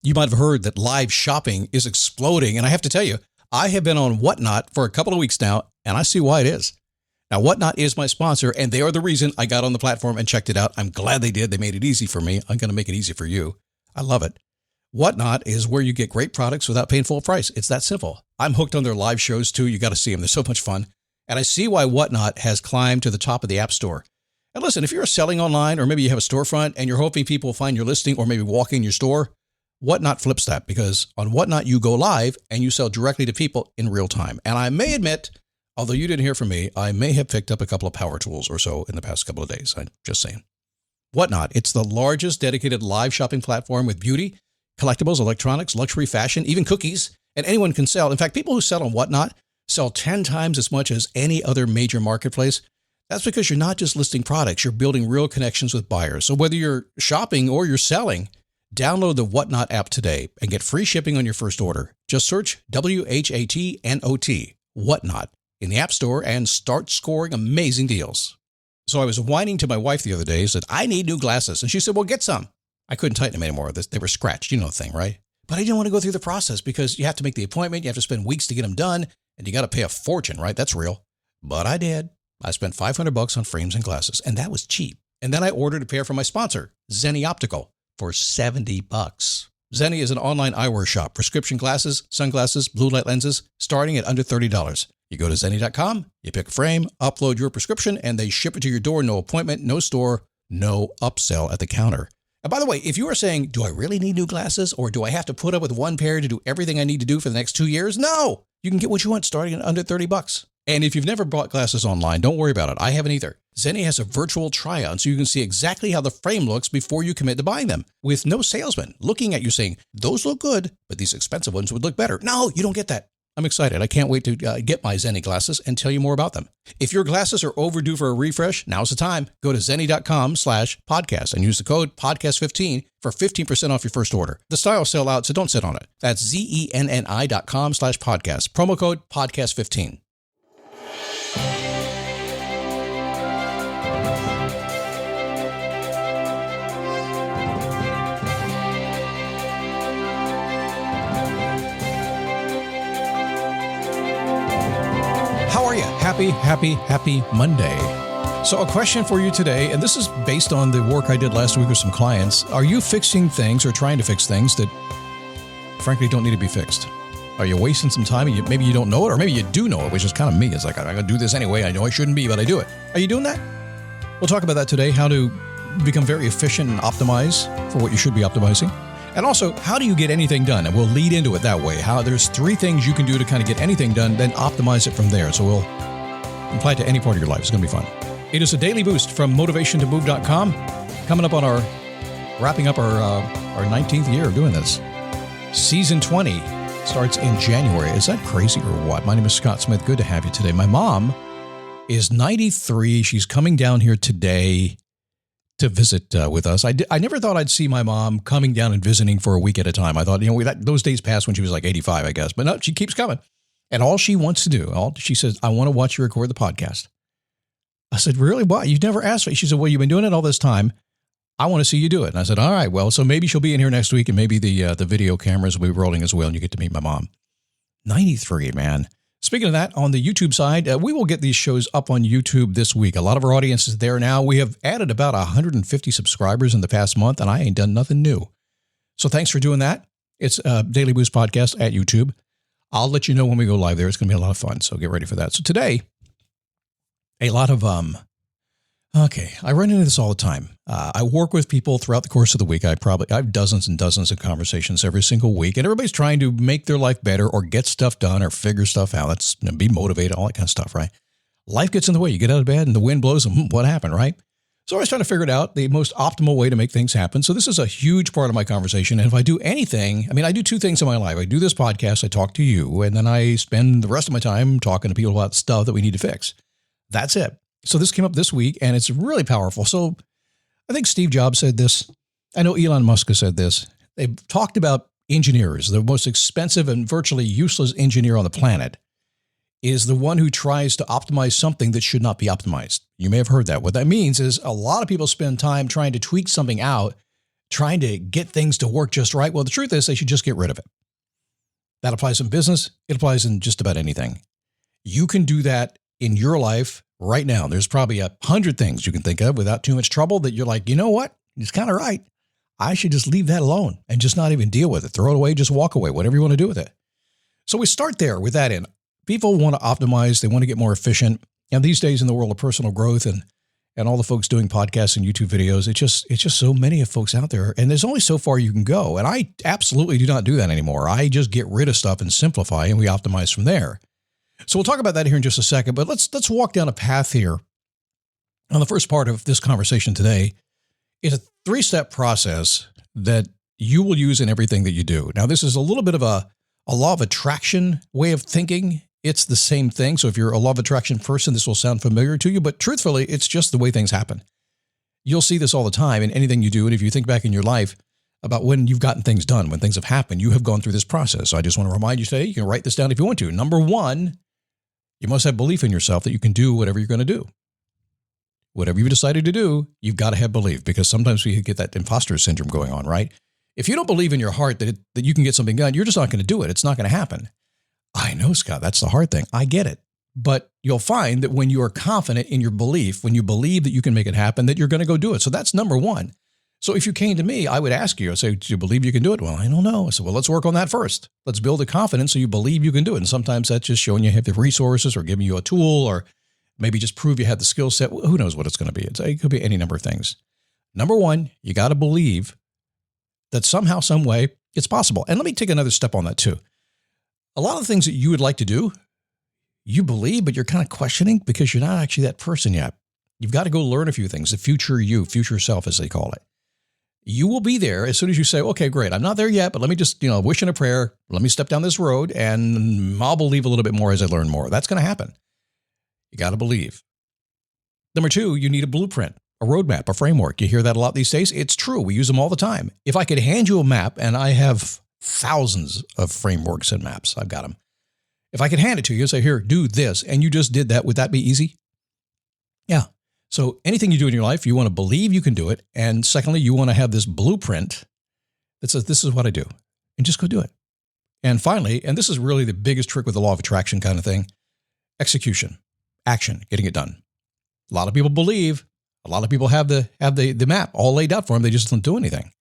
You might have heard that live shopping is exploding. And I have to tell you, I have been on Whatnot for a couple of weeks now, and I see why it is. Now, Whatnot is my sponsor, and they are the reason I got on the platform and checked it out. I'm glad they did. They made it easy for me. I'm going to make it easy for you. I love it. Whatnot is where you get great products without paying full price. It's that simple. I'm hooked on their live shows, too. You got to see them. They're so much fun. And I see why Whatnot has climbed to the top of the App Store. And listen, if you're selling online, or maybe you have a storefront and you're hoping people will find your listing or maybe walk in your store, Whatnot flips that, because on Whatnot, you go live and you sell directly to people in real time. And I may admit, although you didn't hear from me, I may have picked up a couple of power tools or so in the past couple of days. I'm just saying. Whatnot, it's the largest dedicated live shopping platform with beauty, collectibles, electronics, luxury, fashion, even cookies, and anyone can sell. In fact, people who sell on Whatnot sell 10 times as much as any other major marketplace. That's because you're not just listing products, you're building real connections with buyers. So whether you're shopping or you're selling, download the Whatnot app today and get free shipping on your first order. Just search WHATNOT, Whatnot, in the App Store and start scoring amazing deals. So I was whining to my wife the other day, said, I need new glasses. And she said, well, get some. I couldn't tighten them anymore. They were scratched. You know the thing, right? But I didn't want to go through the process because you have to make the appointment. You have to spend weeks to get them done. And you got to pay a fortune, right? That's real. But I did. I spent $500 on frames and glasses, and that was cheap. And then I ordered a pair from my sponsor, Zenni Optical, for $70. Zenni is an online eyewear shop, prescription glasses, sunglasses, blue light lenses, starting at under $30. You go to Zenni.com, you pick a frame, upload your prescription, and they ship it to your door. No appointment, no store, no upsell at the counter. And by the way, if you are saying, do I really need new glasses, or do I have to put up with one pair to do everything I need to do for the next 2 years? No, you can get what you want starting at under $30. And if you've never bought glasses online, don't worry about it. I haven't either. Zenni has a virtual try-on so you can see exactly how the frame looks before you commit to buying them, with no salesman looking at you saying, those look good, but these expensive ones would look better. No, you don't get that. I'm excited. I can't wait to get my Zenni glasses and tell you more about them. If your glasses are overdue for a refresh, now's the time. Go to Zenni.com/podcast and use the code podcast15 for 15% off your first order. The styles sell out, so don't sit on it. That's ZENNI.com/podcast. Promo code podcast15. How are you? Happy Monday. So a question for you today, and this is based on the work I did last week with some clients. Are you fixing things or trying to fix things that frankly don't need to be fixed? Are you wasting some time and maybe you don't know it, or maybe you do know it, which is kind of me. It's like, I'm going to do this anyway. I know I shouldn't be, but I do it. Are you doing that? We'll talk about that today, how to become very efficient and optimize for what you should be optimizing. And also, how do you get anything done? And we'll lead into it that way. How there's 3 things you can do to kind of get anything done, then optimize it from there. So we'll apply it to any part of your life. It's going to be fun. It is a daily boost from motivationtomove.com. Coming up on wrapping up our 19th year of doing this. Season 20 starts in January. Is that crazy or what? My name is Scott Smith. Good to have you today. My mom is 93. She's coming down here today to visit with us. I never thought I'd see my mom coming down and visiting for a week at a time. I thought, those days passed when she was like 85, I guess. But no, she keeps coming. And all she wants to do, she says, I want to watch you record the podcast. I said, really? Why? You've never asked me. She said, well, you've been doing it all this time. I want to see you do it. And I said, all right, well, so maybe she'll be in here next week and maybe the video cameras will be rolling as well and you get to meet my mom. 93, man. Speaking of that, on the YouTube side, we will get these shows up on YouTube this week. A lot of our audience is there now. We have added about 150 subscribers in the past month, and I ain't done nothing new. So thanks for doing that. It's Daily Boost Podcast at YouTube. I'll let you know when we go live there. It's going to be a lot of fun, so get ready for that. So today, a lot of, I run into this all the time. I work with people throughout the course of the week. I have dozens and dozens of conversations every single week, and everybody's trying to make their life better or get stuff done or figure stuff out. Let's be motivated, all that kind of stuff, right? Life gets in the way. You get out of bed and the wind blows, and what happened, right? So I was trying to figure it out, the most optimal way to make things happen. So this is a huge part of my conversation. And if I do anything, I do 2 things in my life. I do this podcast, I talk to you, and then I spend the rest of my time talking to people about stuff that we need to fix. That's it. So this came up this week, and it's really powerful. So I think Steve Jobs said this. I know Elon Musk has said this. They've talked about engineers. The most expensive and virtually useless engineer on the planet is the one who tries to optimize something that should not be optimized. You may have heard that. What that means is a lot of people spend time trying to tweak something out trying to get things to work just right. Well, the truth is they should just get rid of it. That applies in business. It applies in just about anything. You can do that in your life right now. There's probably 100 things you can think of without too much trouble that you're like, you know what? It's kind of right. I should just leave that alone and just not even deal with it. Throw it away, just walk away, whatever you want to do with it. So we start there with that in. People want to optimize. They want to get more efficient. And these days in the world of personal growth and all the folks doing podcasts and YouTube videos, it's just so many of folks out there. And there's only so far you can go. And I absolutely do not do that anymore. I just get rid of stuff and simplify, and we optimize from there. So we'll talk about that here in just a second. But let's walk down a path here. On the first part of this conversation today is a 3-step process that you will use in everything that you do. Now, this is a little bit of a law of attraction way of thinking. It's the same thing. So if you're a law of attraction person, this will sound familiar to you, but truthfully, it's just the way things happen. You'll see this all the time in anything you do. And if you think back in your life about when you've gotten things done, when things have happened, you have gone through this process. So I just want to remind you today, you can write this down if you want to. Number 1, you must have belief in yourself that you can do whatever you're going to do. Whatever you've decided to do, you've got to have belief, because sometimes we get that imposter syndrome going on, right? If you don't believe in your heart that you can get something done, you're just not going to do it. It's not going to happen. I know, Scott, that's the hard thing. I get it. But you'll find that when you are confident in your belief, when you believe that you can make it happen, that you're going to go do it. So that's number 1. So if you came to me, I would ask you, I'd say, do you believe you can do it? Well, I don't know. I said, well, let's work on that first. Let's build the confidence so you believe you can do it. And sometimes that's just showing you have the resources or giving you a tool or maybe just prove you have the skill set. Who knows what it's going to be? It could be any number of things. Number 1, you got to believe that somehow, some way, it's possible. And let me take another step on that too. A lot of the things that you would like to do, you believe, but you're kind of questioning because you're not actually that person yet. You've got to go learn a few things, the future you, future self, as they call it. You will be there as soon as you say, okay, great, I'm not there yet, but let me just, wish in a prayer. Let me step down this road and I'll believe a little bit more as I learn more. That's going to happen. You got to believe. Number 2, you need a blueprint, a roadmap, a framework. You hear that a lot these days. It's true. We use them all the time. If I could hand you a map, and I have thousands of frameworks and maps, I've got them. If I could hand it to you and say, here, do this, and you just did that, would that be easy? Yeah. So anything you do in your life, you want to believe you can do it. And secondly, you want to have this blueprint that says, this is what I do, and just go do it. And finally, and this is really the biggest trick with the law of attraction kind of thing, execution, action, getting it done. A lot of people believe, a lot of people have the map all laid out for them. They just don't do anything.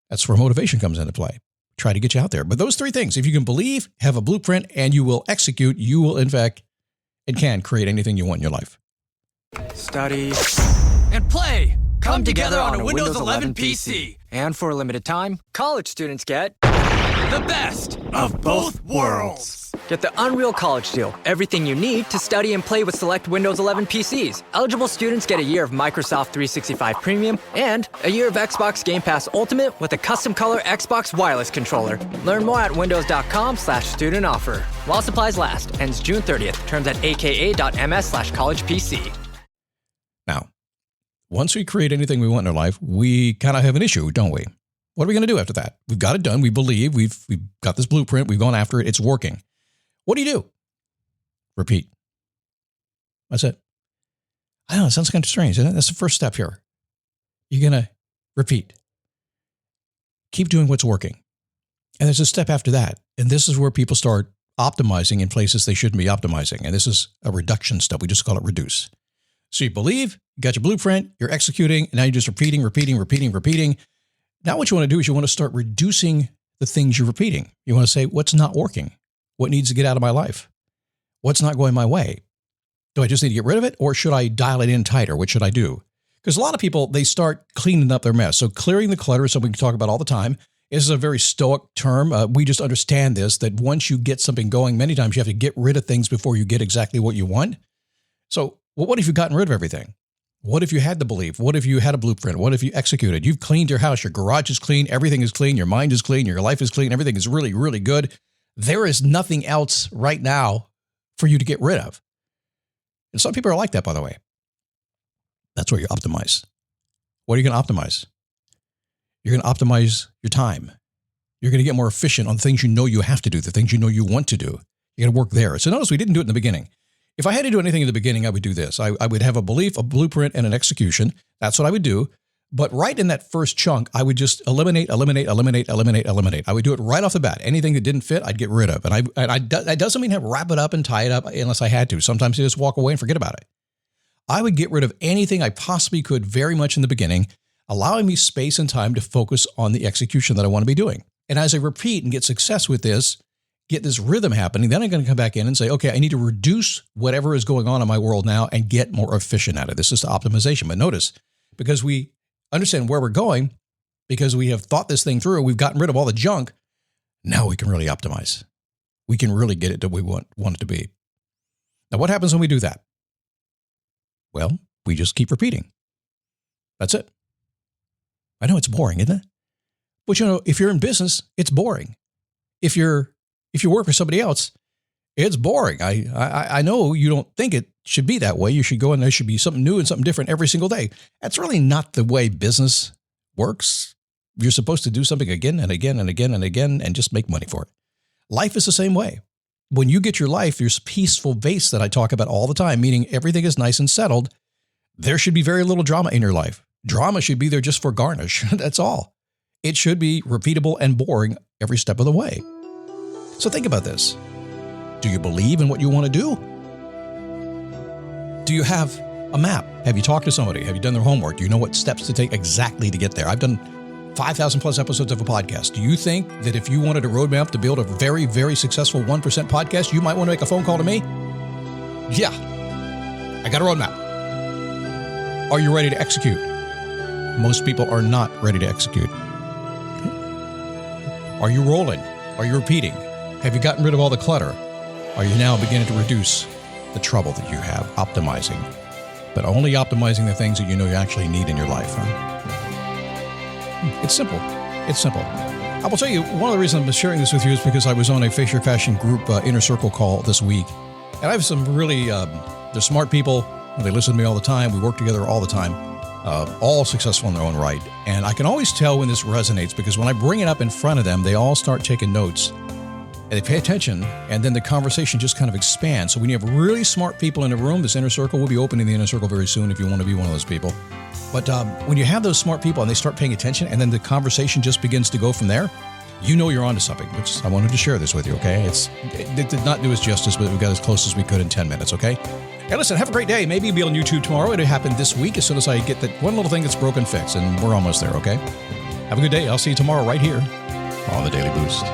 That's where motivation comes into play. Try to get you out there. But those 3 things, if you can believe, have a blueprint, and you will execute, you will, in fact, and can create anything you want in your life. Study and play come together on a Windows 11 PC. And for a limited time, college students get the best of both worlds. Get the Unreal College Deal. Everything you need to study and play with select Windows 11 PCs. Eligible students get a year of Microsoft 365 Premium and a year of Xbox Game Pass Ultimate with a custom color Xbox wireless controller. Learn more at windows.com/student offer. While supplies last. Ends June 30th. Terms at aka.ms/collegepc. Now, once we create anything we want in our life, we kind of have an issue, don't we? What are we going to do after that? We've got it done. We believe we've got this blueprint. We've gone after it. It's working. What do? Repeat. That's it. I know, it sounds kind of strange, isn't it? That's the first step here. You're going to repeat. Keep doing what's working. And there's a step after that. And this is where people start optimizing in places they shouldn't be optimizing. And this is a reduction step. We just call it reduce. So you believe, you got your blueprint, you're executing, and now you're just repeating. Now what you want to do is you want to start reducing the things you're repeating. You want to say, what's not working? What needs to get out of my life? What's not going my way? Do I just need to get rid of it, or should I dial it in tighter? What should I do? Because a lot of people, they start cleaning up their mess. So clearing the clutter is something we can talk about all the time. This is a very stoic term. We just understand this, that once you get something going, many times you have to get rid of things before you get exactly what you want. So what if you've gotten rid of everything? What if you had the belief? What if you had a blueprint? What if you executed? You've cleaned your house. Your garage is clean. Everything is clean. Your mind is clean. Your life is clean. Everything is really, really good. There is nothing else right now for you to get rid of. And some people are like that, by the way. That's where you optimize. What are you going to optimize? You're going to optimize your time. You're going to get more efficient on things you know you have to do, the things you know you want to do. You're going to work there. So notice we didn't do it in the beginning. If I had to do anything in the beginning, I would do this. I would have a belief, a blueprint, and an execution. That's what I would do. But right in that first chunk, I would just eliminate. I would do it right off the bat. Anything that didn't fit, I'd get rid of. And that doesn't mean have wrap it up and tie it up unless I had to. Sometimes you just walk away and forget about it. I would get rid of anything I possibly could very much in the beginning, allowing me space and time to focus on the execution that I want to be doing. And as I repeat and get success with this, get this rhythm happening, then I'm going to come back in and say, okay, I need to reduce whatever is going on in my world now and get more efficient at it. This is the optimization. But notice, because we understand where we're going, because we have thought this thing through, we've gotten rid of all the junk, now we can really optimize. We can really get it to where we want it to be. Now, what happens when we do that? Well, we just keep repeating. That's it. I know it's boring, isn't it? But if you're in business, it's boring. If you work for somebody else, it's boring. I know you don't think it should be that way. You should go and there should be something new and something different every single day. That's really not the way business works. You're supposed to do something again and again and again and again and just make money for it. Life is the same way. When you get your life, there's peaceful base that I talk about all the time, meaning everything is nice and settled. There should be very little drama in your life. Drama should be there just for garnish. That's all. It should be repeatable and boring every step of the way. So think about this. Do you believe in what you want to do? Do you have a map? Have you talked to somebody? Have you done their homework? Do you know what steps to take exactly to get there? I've done 5,000 plus episodes of a podcast. Do you think that if you wanted a roadmap to build a very, very successful 1% podcast, you might want to make a phone call to me? Yeah, I got a roadmap. Are you ready to execute? Most people are not ready to execute. Are you rolling? Are you repeating? Have you gotten rid of all the clutter? Are you now beginning to reduce the trouble that you have optimizing? But only optimizing the things that you know you actually need in your life. It's simple. It's simple. I will tell you, one of the reasons I'm sharing this with you is because I was on a Face Your Fashion group Inner Circle call this week. And I have some really, they're smart people. They listen to me all the time. We work together all the time. All successful in their own right. And I can always tell when this resonates because when I bring it up in front of them, they all start taking notes. And they pay attention, and then the conversation just kind of expands. So when you have really smart people in a room, this Inner Circle will be opening the Inner Circle very soon if you want to be one of those people. But when you have those smart people and they start paying attention, and then the conversation just begins to go from there, you know you're onto something, which I wanted to share this with you, okay? It did not do us justice, but we got as close as we could in 10 minutes, okay? Hey, listen, have a great day. Maybe you'll be on YouTube tomorrow. It'll happen this week as soon as I get that one little thing that's broken fixed, and we're almost there, okay? Have a good day. I'll see you tomorrow right here on the Daily Boost.